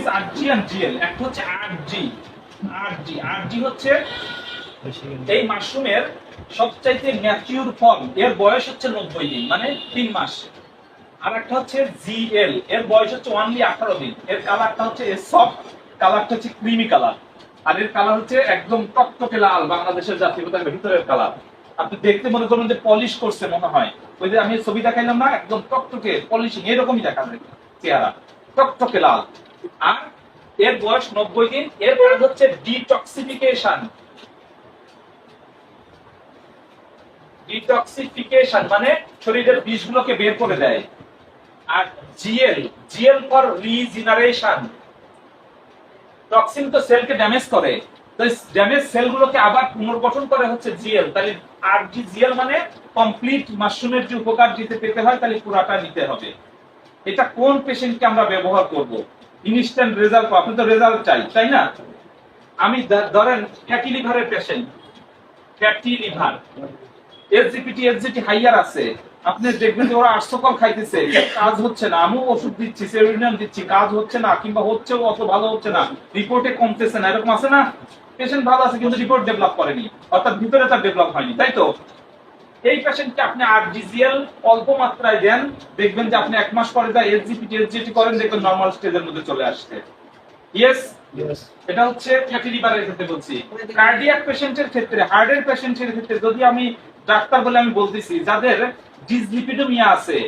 Is RG and GL. একটা হচ্ছে আরজি। আরজি হচ্ছে এই মাশরুমের সবচাইতে ম্যাচিউর ফর্ম, এর বয়স হচ্ছে 90 দিন, মানে 3 মাস। আর একটা হচ্ছে জিএল, এর বয়স হচ্ছে অনলি 18 দিন। এর কালারটা হচ্ছে সফট, কালারটা হচ্ছে ক্রিমি কালার। আর এর কালার হচ্ছে একদম টকটকে লাল, বাংলাদেশের জাতীয় পতাকার ভিতরের কালার। আপনি দেখতে মনে করবেন যে পলিশ করছে মনে হয়। ওই যে আমি ছবি দেখাইলাম না, একদম টকটকে পলিশিং এরকমই দেখা যায় চেহারা, টকটকে লাল। আর এর বয়স 90 দিন। এর কাজ হচ্ছে ডিটক্সিফিকেশন। ডিটক্সিফিকেশন মানে শরীরের বিষগুলোকে বের করে দেয়। আর জিএল ফর রিজেনারেশন। টক্সিন তো সেলকে ড্যামেজ করে, তো ড্যামেজ সেলগুলোকে আবার পুনর্গঠন করে হচ্ছে জিএল। তাহলে জিএল মানে কমপ্লিট মাশরুমের যে উপকার দিতে পেতে হয় তাহলে পুরাটা নিতে হবে। এটা কোন পেশেন্টকে আমরা ব্যবহার করব? ইনস্ট্যান্ট রেজাল্ট, আপনি তো রেজাল্ট চাই, তাই না? আমি ধরেন ফ্যাটি লিভারের patient, fatty liver, SGPT higher আছে, আপনি দেখবেন যে ওরা 800 কল খাইতেছে, কাজ হচ্ছে না, আমিও ওষুধ দিচ্ছি, সেরোনিয়াম দিচ্ছি, কাজ হচ্ছে না, কিংবা হচ্ছেও অত ভালো হচ্ছে না, রিপোর্টে কমতেছে না, এরকম আছে না? পেশেন্ট ভালো আছে কিন্তু রিপোর্ট ডেভেলপ করেনি, অর্থাৎ ভিতরে তার ডেভেলপ হয়নি, তাই তো? এই পেশেন্টকে আপনি আরজিজিএল অল্প মাত্রায় দেন, দেখবেন যে আপনি 1 মাস পরে যা এসজিপিটি করেন, দেখবেন নরমাল স্টেজের মধ্যে চলে আসছে। ইয়েস, এটা হচ্ছে ফ্যাটি লিভারের ক্ষেত্রে বলছি। কার্ডিয়াক পেশেন্টের ক্ষেত্রে, হার্টের পেশেন্টের ক্ষেত্রে যদি আমি ডাক্তার বলে আমি বলতেছি, যাদের ডিসলিপিডোমিয়া আছে,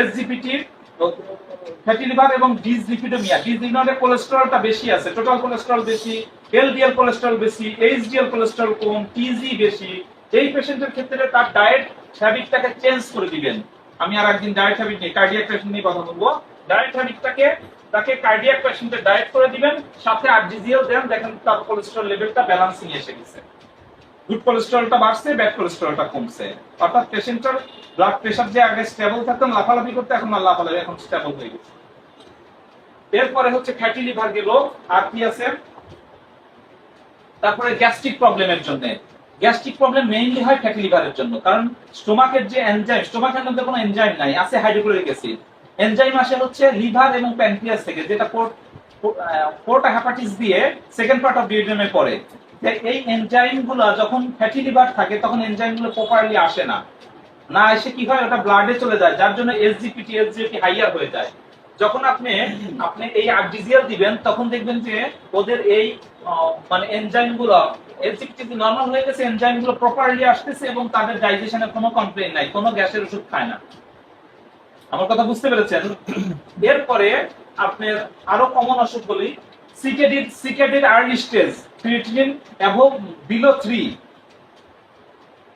এসজিপিটি, ফ্যাটি লিভার এবং ডিসলিপিডোমিয়া কোলেস্টেরলটা বেশি আছে, টোটাল কোলেস্টেরল বেশি, এলডিএল কোলেস্টেরল বেশি, এইচডিএল কোলেস্টেরল কম, টিজি বেশি, এই পেশেন্টের ক্ষেত্রে তার ডায়েট হ্যাবিটটাকে চেঞ্জ করে দিবেন। আমি আর একদিন ডায়েট হ্যাবিট নিয়ে, কার্ডিয়াক পেশেন্ট নিয়ে কথা বলবো। ডায়েট হ্যাবিটটাকে তাকে কার্ডিয়াক পেশেন্টের ডায়েট করে দিবেন, সাথে আরজিজিএল দেন, দেখেন তার কোলেস্টেরল লেভেলটা ব্যালেন্সিং এসে গেছে, গুড কোলেস্টেরলটা বাড়ছে, ব্যাড কোলেস্টেরলটা কমছে। অর্থাৎ পেশেন্টের ব্লাড প্রেসার যে আগে স্টেবল থাকতেন, লাফালাফি করতে, এখন না লাফালাফি, এখন স্টেবল হয়ে গেছে। এরপরে হচ্ছে ফ্যাটি লিভার গেল, আর কি আছে? তারপরে গ্যাস্ট্রিক প্রবলেমের জন্য। গ্যাস্ট্রিক প্রবলেম মেইনলি হয় ফ্যাটি লিভারের জন্য, কারণ স্টোমাকের যে এনজাইম, স্টোমাকের মধ্যে কোনো এনজাইম নাই, আছে হাইড্রোক্লোরিক অ্যাসিড। এনজাইম আসে হচ্ছে লিভার এবং প্যানক্রিয়াস থেকে, যেটা পোর্টা হেপাটিস দিয়ে সেকেন্ড পার্ট অফ ডিউডেনামে পড়ে। এই এনজাইমগুলো যখন ফ্যাটি লিভার থাকে তখন এনজাইমগুলো প্রপারলি আসে না, না এসে কি হয়, ওটা ব্লাডে চলে যায়, যার জন্য এসজিপিটি হাইয়ার হয়ে যায়। যখন আপনি এই আরজিজিএল দিবেন, তখন দেখবেন যে ওদের এই মানে এনজাইমগুলো, এসজিপিটি নরমাল হয়ে গেছে, এনজাইমগুলো প্রপারলি আসতেছে এবং তাদের ডাইজেশনের কোনো কমপ্লেইন নাই, কোনো গ্যাসের ওষুধ খায় না। আমার কথা বুঝতে পেরেছেন? এরপরে আপনার আরো কমন অসুখ বলি, CKD early stage, creatinine above below 3,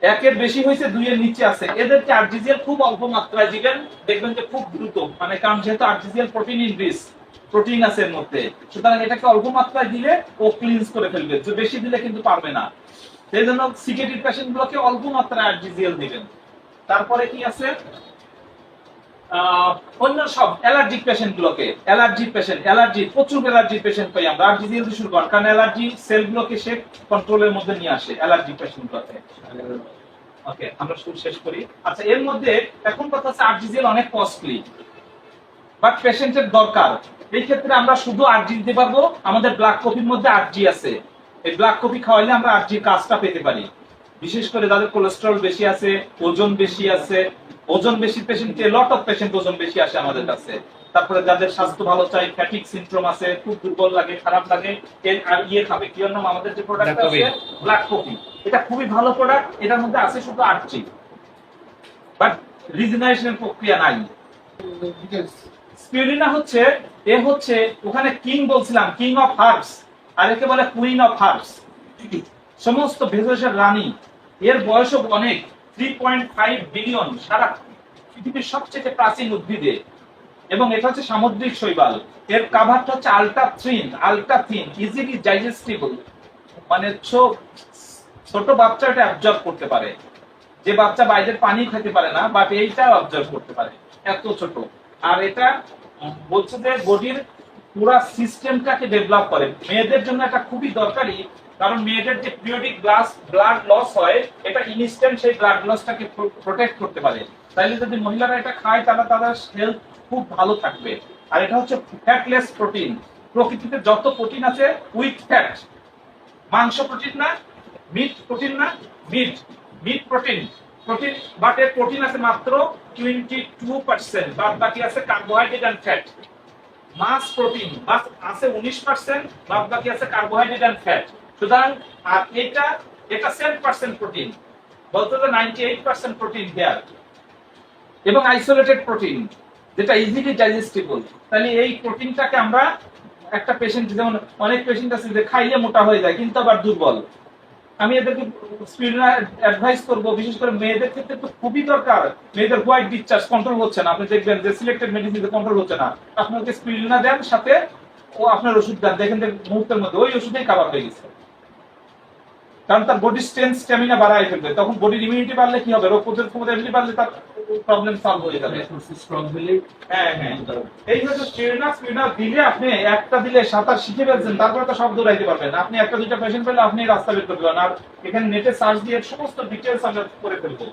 1 এর বেশি হয়েছে, 2 এর নিচে আছে, এদেরকে আরজিজিএল খুব অল্প মাত্রায় দিবেন, দেখবেন যে খুব দ্রুত, মানে কারণ যেহেতু আরজিজিএল প্রোটিন ইনরিচ, প্রোটিন আছে এর মধ্যে, সুতরাং এটাকে অল্প মাত্রায় দিলে ও ক্লিনস করে ফেলবে, যে বেশি দিলে কিন্তু পারবে না। সেই জন্য সিকেডিড পেশেন্টগুলোকে অল্প মাত্রায় আরজিজিএল দিবেন। তারপরে কি আছে? অন্য সব অ্যালার্জিক পেশেন্ট গুলোকে, অ্যালার্জি প্রচুর অ্যালার্জির পেশেন্ট পাই আমরা, আরজিজিএল দিয়ে শুরু করেন, কারণ অ্যালার্জি সেলগুলোকে সে কন্ট্রোলের মধ্যে নিয়ে আসে অ্যালার্জিক পেশেন্ট গুলোকে। ওকে, আমরা শুরু শেষ করি। আচ্ছা, এর মধ্যে এখন কথা হচ্ছে আরজিজিএল অনেক কস্টলি, বাট পেশেন্টের দরকার। এই ক্ষেত্রে আমরা শুধু আরজি দিতে পারবো, আমাদের ব্লাড কপির মধ্যে আরজি আছে, এই ব্লাড কপি খাওয়াইলে আমরা আরজির কাজটা পেতে পারি। বিশেষ করে যাদের কোলেস্টেরল বেশি আছে, ওজন বেশি আছে, ওজন বেশি পেশেন্টে, লট অফ পেশেন্ট ওজন বেশি আসে আমাদের কাছে। তারপরে যাদের স্বাস্থ্য ভালো চাই, ফ্যাটিক সিনড্রোম আছে, খুব দুর্বল লাগে, খারাপ লাগে, আর খাবে কি নাম, আমাদের যে প্রোডাক্ট আছে ব্লাড কপি, এটা খুবই ভালো প্রোডাক্ট, এটার মধ্যে আছে শুধু আরজি, বাট রিজেনারেশনের প্রক্রিয়া নাই। স্পিরুলিনা হচ্ছে, এ হচ্ছে ওখানে কিং বলছিলাম, কিং অফ হার্বস, আর একে বলে কুইন অফ হার্বস, সমস্ত ভেষজের রানী। এর বয়স অনেক, 3.5 বিলিয়ন, সারা পৃথিবীর সবচেয়ে প্রাচীন উদ্ভিদে, এবং এটা হচ্ছে সামুদ্রিক শৈবাল। এর কাভারটা হচ্ছে আলট্রা থিন, ইজিলি ডাইজেস্টিবল, মানে ছোট বাচ্চা এটা অ্যাবজর্ব করতে পারে, যে বাচ্চা বাইরের পানি খেতে পারে না, বাট এইটা অবজার্ভ করতে পারে, এত ছোট। আর এটা বলছে যে বডির পুরো সিস্টেমটাকে ডেভেলপ করে। মেয়েদের জন্য এটা খুবই দরকারি, কারণ মেয়েদের যে পিরিয়ডিক ব্লাড লস হয়, এটা ইনস্ট্যান্ট সেই ব্লাড লসটাকে প্রোটেক্ট করতে পারে। তাইলে যদি মহিলারা এটা খায়, তাহলে তাদের হেলথ খুব ভালো থাকবে। আর এটা হচ্ছে ফ্যাটলেস প্রোটিন। প্রকৃতিতে যত প্রোটিন আছে উইথ ফ্যাট, মাংস প্রোটিন না, মিট প্রোটিন না, meat meat protein, protein but এর প্রোটিন আছে মাত্র 22%, বাদ বাকি আছে কার্বোহাইড্রেট এন্ড ফ্যাট। মাস প্রোটিন বাস আছে 19%, বাদ বাকি আছে কার্বোহাইড্রেট এন্ড ফ্যাট। সুতরাং আর এটা 7% প্রোটিন, বলতে গেলে 98% প্রোটিন হিয়ার, এবং আইসোলেটেড প্রোটিন যেটা ইজিলি ডাইজেস্টিবল। তাহলে এই প্রোটিনটাকে আমরা একটা পেশেন্ট, যেমন অনেক পেশেন্ট আছে যে খাইলে মোটা হয়ে যায় কিন্তু আবার দুর্বল, আমি এদেরকে স্পিরুলিনা অ্যাডভাইস করব, বিশেষ করে মেয়েদের ক্ষেত্রে তো খুবই দরকার। মেয়েদের হোয়াইট ডিসচার্জ কন্ট্রোল হচ্ছে না, আপনি দেখবেন যে সিলেক্টেড মেডিসিন কন্ট্রোল হচ্ছে না, আপনাকে স্পিরুলিনা দেন, সাথে ও আপনার ওষুধ দেন, দেখেন যে মুহূর্তের মধ্যে ওই ওষুধেই কাভার হয়ে গেছে। কারণ তার বডি স্ট্রেংথ স্ট্যামিনা বাড়ায় ফেলবে, তখন বডির ইমিউনিটি বাড়লে কি হবে, রোগ প্রতিরোধ ক্ষমতা এমনি বাড়লে তার প্রবলেম সলভ হয়ে যাবে। হ্যাঁ হ্যাঁ, এই হচ্ছে স্পিরুলিনা দিলে আপনি একটা দিলে সাঁতার শিখে ফেলছেন, তারপরে তো সব দৌড়াইতে পারবেন। আপনি একটা দুইটা পেশেন্ট পেলে আপনি রাস্তা বের করতে পারেন। আর এখানে নেটে সার্চ দিয়ে সমস্ত ডিটেইলস আমরা করে ফেলবো।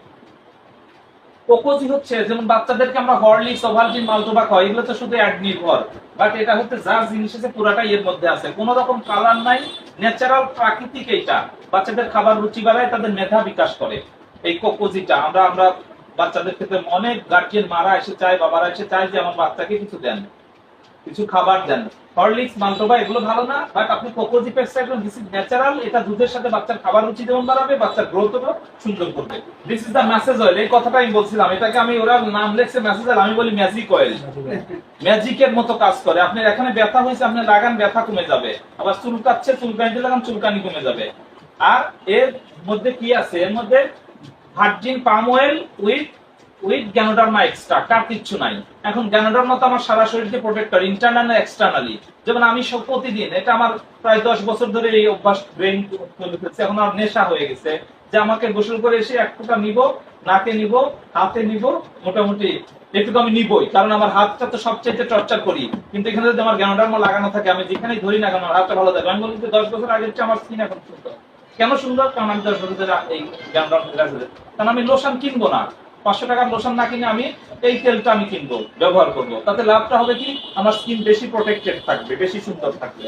কোকোজি হচ্ছে যেমন বাচ্চাদেরকে আমরা হরলিক্স, ওভালটিন, মালটোবা খাওয়াই, এগুলো তো শুধু অ্যাড নির্ভর, বাট এটা হচ্ছে যা জিনিস আছে পুরাটাই এর মধ্যে আছে, কোনো রকম কালার নাই, ন্যাচারাল প্রাকৃতিক। এইটা বাচ্চাদের খাবার রুচি বাড়ায়, তাদের মেধা বিকাশ করে। এই কোকোজিটা আমরা বাচ্চাদের ক্ষেত্রে অনেক গার্জিয়ান মারা এসে চায়, বাবারা এসে চায় যে আমার বাচ্চাকে কিছু দেন, কিছু খাবার দেন। হরলিক্স, মালটোবা এগুলো ভালো না, বাট আপনি কোকোজি পেপসাইড, দিস ইজ ন্যাচারাল। এটা দুধের সাথে বাচ্চার খাবার রুচি যেমন বাড়াবে, বাচ্চার গ্রোথও সুন্দর করবে। This is the message oil, এই কথাটা আমি বলছিলাম। এটাকে আমি, ওরা নাম লেখছে মেসেজ অয়েল, আমি বলি ম্যাজিক অয়েল। ম্যাজিকের মতো কাজ করে। আপনি এখানে ব্যথা হয়েছে, আপনি লাগান, ব্যথা কমে যাবে। আবার চুলকাচ্ছে, চুলকানিতে লাগান, চুলকানি কমে যাবে। আর এর মধ্যে কি আছে, এর মধ্যে virgin palm oil with ganoderma extract, আর কিচ্ছু নাই। এখন গ্যানোডার্মা তো আমার সারা শরীরকে প্রোটেক্ট করে, ইন্টারনাল এক্সটার্নালি। যেমন আমি সব প্রতিদিন, এটা আমার প্রায় 10 বছর ধরে এই অভ্যাস ব্রেন চলে ফেলছে, এখন আমার নেশা হয়ে গেছে যে আমাকে গোসল করে এসে এক ফোঁটা নিব, নাকে নিব, হাতে নিব, মোটামুটি একটু আমি নিবই, কারণ আমার হাতটা তো সবচেয়ে টর্চার করি। কিন্তু এখানে যদি আমার গ্যানোডার্মা লাগানো থাকে, আমি যেখানেই ধরি না কেন আমার হাতটা ভালো থাকে। আমি বলি যে 10 বছর আগের চেয়ে আমার স্কিন এখন সুন্দর। কেন সুন্দর? কারণ আমি 10 বছর ধরে এই গ্যানোডার্মা লাগাচ্ছি। কারণ আমি লোশন কিনবো না, 500 টাকার লোশন না কিনে আমি এই তেলটা আমি কিনবো, ব্যবহার করবো। তাতে লাভটা হবে কি, আমার স্কিন বেশি প্রোটেক্টেড থাকবে, বেশি সুন্দর থাকবে।